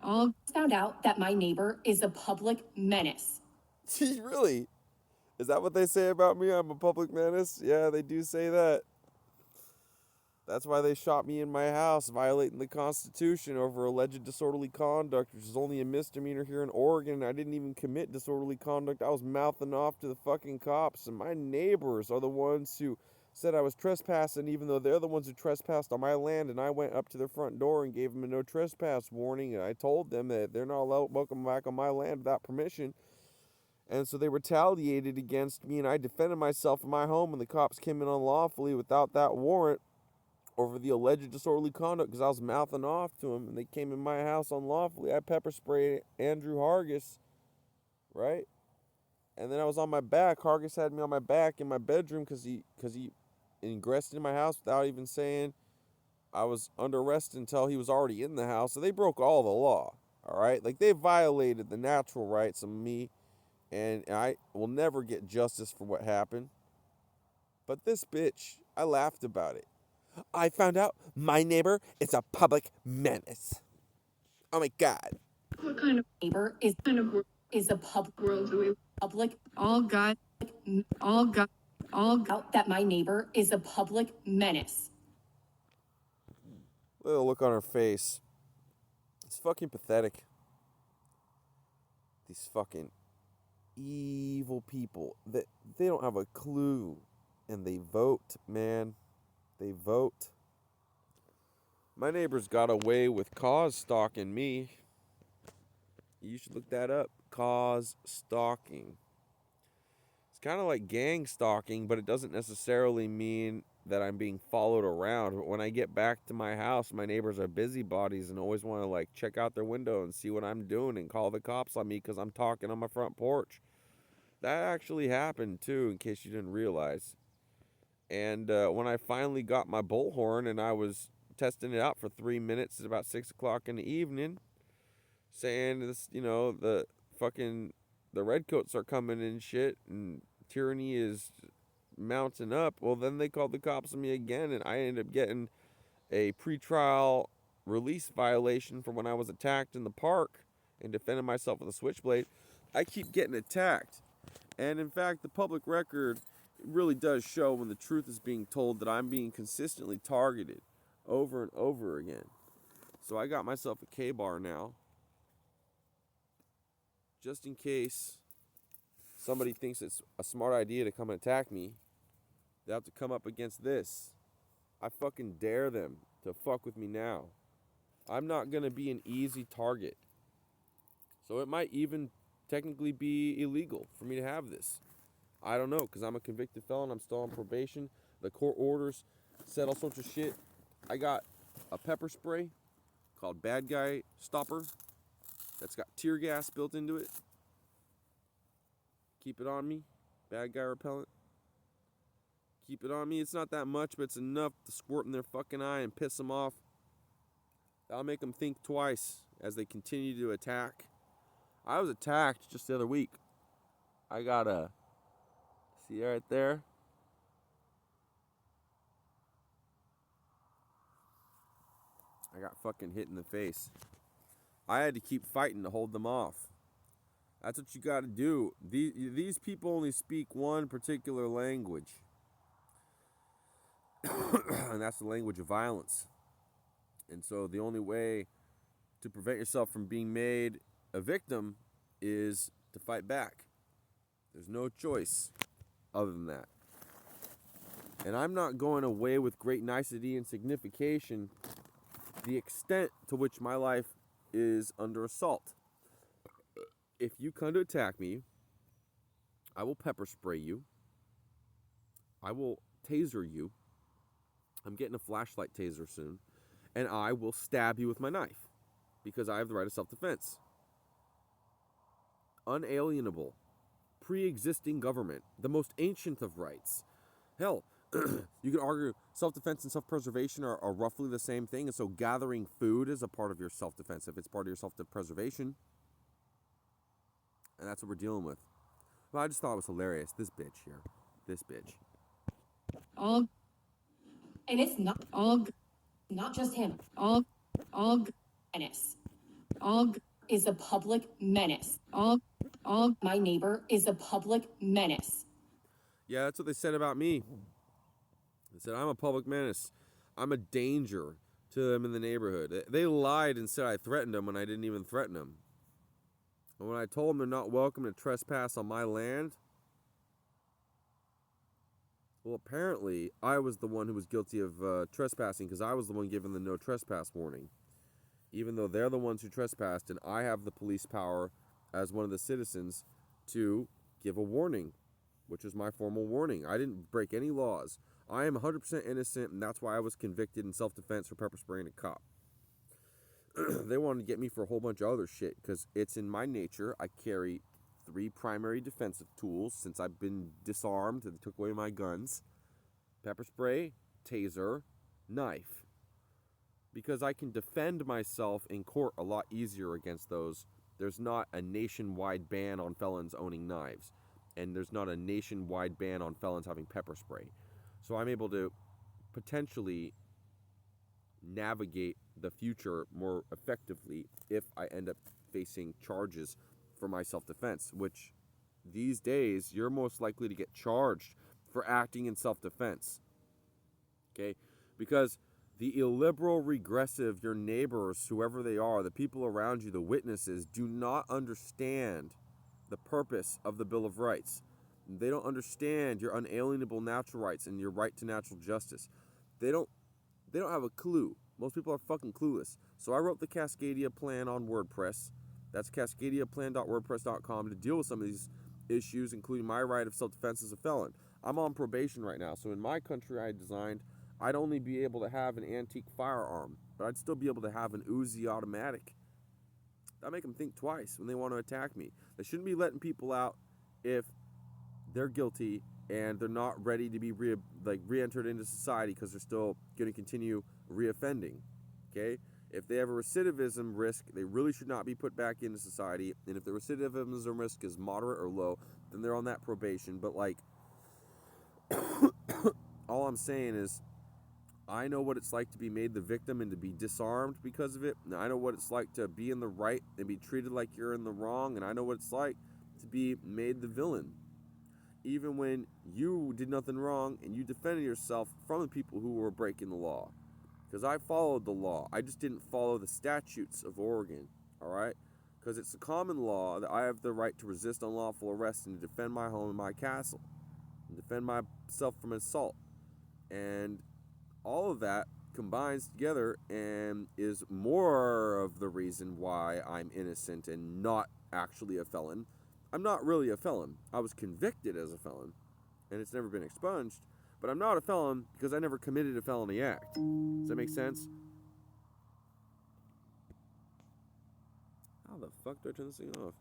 all found out that my neighbor is a public menace. Really? Is that what they say about me? I'm a public menace? Yeah, they do say that. That's why they shot me in my house, violating the Constitution over alleged disorderly conduct, which is only a misdemeanor here in Oregon. I didn't even commit disorderly conduct. I was mouthing off to the fucking cops, and my neighbors are the ones who said I was trespassing, even though they're the ones who trespassed on my land, and I went up to their front door and gave them a no trespass warning, and I told them that they're not allowed welcome back on my land without permission. And so they retaliated against me, and I defended myself in my home, and the cops came in unlawfully without that warrant over the alleged disorderly conduct because I was mouthing off to them, and they came in my house unlawfully. I pepper sprayed Andrew Hargis, right? And then I was on my back. Hargis had me on my back in my bedroom because he ingressed in my house without even saying I was under arrest until he was already in the house. So they broke all the law, all right? Like, they violated the natural rights of me, and I will never get justice for what happened. But this bitch, I laughed about it. I found out my neighbor is a public menace. Oh my god. What kind of neighbor is a public world do we public all out that my neighbor is a public menace. Look at the look on her face. It's fucking pathetic. These fucking evil people that they don't have a clue, and they vote, man. They vote. My neighbors got away with cause stalking me. You should look that up. Cause stalking. It's kind of like gang stalking, but it doesn't necessarily mean that I'm being followed around. But when I get back to my house, my neighbors are busybodies and always want to like check out their window and see what I'm doing and call the cops on me because I'm talking on my front porch. That actually happened too, in case you didn't realize. And when I finally got my bullhorn and I was testing it out for 3 minutes at about 6 o'clock in the evening, saying this, the fucking the redcoats are coming and shit, and tyranny is mounting up. Well, then they called the cops on me again, and I ended up getting a pretrial release violation for when I was attacked in the park and defending myself with a switchblade. I keep getting attacked. And in fact, the public record really does show when the truth is being told that I'm being consistently targeted over and over again. So I got myself a K-bar now, just in case somebody thinks it's a smart idea to come and attack me. They have to come up against this. I fucking dare them to fuck with me now. I'm not going to be an easy target. So it might even technically be illegal for me to have this. I don't know, because I'm a convicted felon. I'm still on probation. The court orders said all sorts of shit. I got a pepper spray called Bad Guy Stopper that's got tear gas built into it. Keep it on me. Bad guy repellent. Keep it on me. It's not that much, but it's enough to squirt in their fucking eye and piss them off. That'll make them think twice as they continue to attack. I was attacked just the other week. I got a... See right there? I got fucking hit in the face. I had to keep fighting to hold them off. That's what you got to do. These people only speak one particular language. And that's the language of violence. And so the only way to prevent yourself from being made a victim is to fight back. There's no choice other than that. And I'm not going away with great nicety and signification the extent to which my life is under assault. If you come to attack me, I will pepper spray you. I will taser you. I'm getting a flashlight taser soon. And I will stab you with my knife because I have the right of self-defense. Unalienable, pre-existing government, the most ancient of rights. Hell, you could argue self-defense and self-preservation are roughly the same thing, and so gathering food is a part of your self-defense if it's part of your self-preservation. And that's what we're dealing with. Well, I just thought it was hilarious. This bitch here. This bitch. All and it's not just him. All menace. is a public menace. My neighbor is a public menace. Yeah, that's what they said about me. They said I'm a public menace. I'm a danger to them in the neighborhood. They lied and said I threatened them when I didn't even threaten them. And when I told them they're not welcome to trespass on my land, well, apparently I was the one who was guilty of trespassing because I was the one given the no trespass warning. Even though they're the ones who trespassed, and I have the police power as one of the citizens to give a warning, which is my formal warning. I didn't break any laws. I am 100% innocent, and that's why I was convicted in self-defense for pepper spraying a cop. They wanted to get me for a whole bunch of other shit because it's in my nature. I carry 3 primary defensive tools since I've been disarmed. They took away my guns. Pepper spray, taser, knife. Because I can defend myself in court a lot easier against those. There's not a nationwide ban on felons owning knives. And there's not a nationwide ban on felons having pepper spray. So I'm able to potentially navigate the future more effectively if I end up facing charges for my self-defense, which these days you're most likely to get charged for acting in self-defense. Okay? Because the illiberal, regressive, your neighbors, whoever they are, the people around you, the witnesses, do not understand the purpose of the Bill of Rights. They don't understand your unalienable natural rights and your right to natural justice. They don't have a clue. Most people are fucking clueless. So I wrote the Cascadia plan on WordPress. That's cascadiaplan.wordpress.com to deal with some of these issues, including my right of self-defense as a felon. I'm on probation right now, so in my country I designed I'd only be able to have an antique firearm, but I'd still be able to have an Uzi automatic. That'd make them think twice when they want to attack me. They shouldn't be letting people out if they're guilty and they're not ready to be re-entered into society because they're still going to continue reoffending. Okay? If they have a recidivism risk, they really should not be put back into society. And if the recidivism risk is moderate or low, then they're on that probation. But all I'm saying is, I know what it's like to be made the victim and to be disarmed because of it. And I know what it's like to be in the right and be treated like you're in the wrong. And I know what it's like to be made the villain. Even when you did nothing wrong and you defended yourself from the people who were breaking the law. Because I followed the law. I just didn't follow the statutes of Oregon. Alright? Because it's a common law that I have the right to resist unlawful arrest and to defend my home and my castle. And defend myself from assault. And all of that combines together and is more of the reason why I'm innocent and not actually a felon. I'm not really a felon. I was convicted as a felon, and it's never been expunged, but I'm not a felon because I never committed a felony act. Does that make sense? How the fuck do I turn this thing off?